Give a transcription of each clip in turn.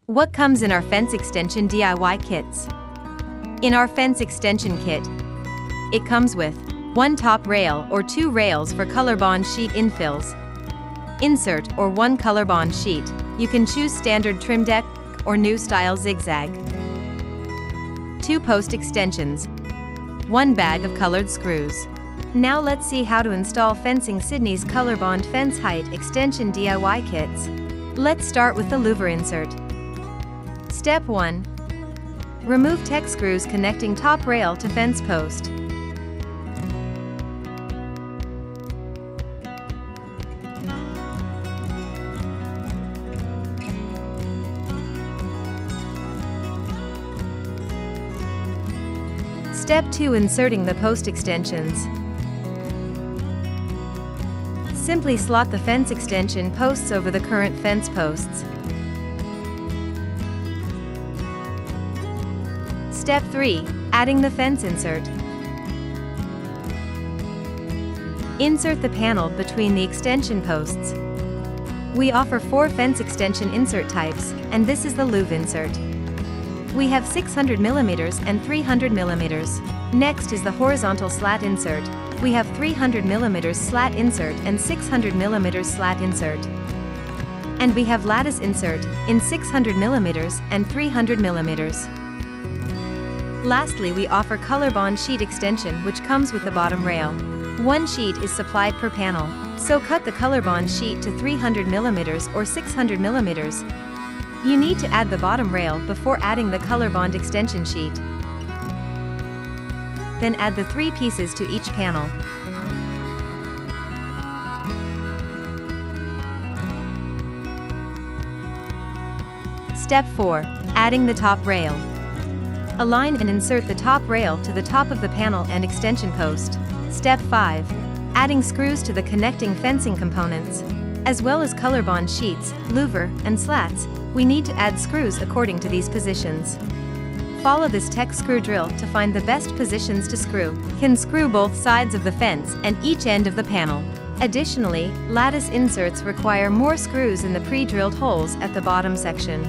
What comes in our fence extension DIY kits? In our fence extension kit, it comes with 1 top rail or 2 rails for Colorbond sheet infills, insert or 1 Colorbond sheet. You can choose standard trim deck or new style zigzag. 2 post extensions, 1 bag of colored screws. Now let's see how to install Fencing Sydney's Colorbond fence height extension DIY kits. Let's start with the louver insert. Step 1. Remove Tech screws connecting top rail to fence post. Step 2. Inserting the post extensions. Simply slot the fence extension posts over the current fence posts. Step 3. Adding the fence insert. Insert the panel between the extension posts. We offer 4 fence extension insert types, and this is the louve insert. We have 600 mm and 300 mm. Next is the horizontal slat insert. We have 300 mm slat insert and 600 mm slat insert. And we have lattice insert in 600 mm and 300 mm. Lastly, we offer Colorbond sheet extension, which comes with the bottom rail. 1 sheet is supplied per panel, so cut the Colorbond sheet to 300 mm or 600 mm. You need to add the bottom rail before adding the Colorbond extension sheet. Then add the 3 pieces to each panel. Step 4. Adding the top rail. Align and insert the top rail to the top of the panel and extension post. Step 5. Adding screws to the connecting fencing components. As well as Colorbond sheets, louver, and slats, we need to add screws according to these positions. Follow this Tech screw drill to find the best positions to screw. Can screw both sides of the fence and each end of the panel. Additionally, lattice inserts require more screws in the pre-drilled holes at the bottom section.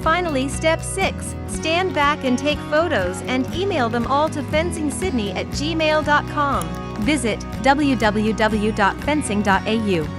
Finally, step 6. Stand back and take photos and email them all to fencingsydney@gmail.com. Visit www.fencing.au.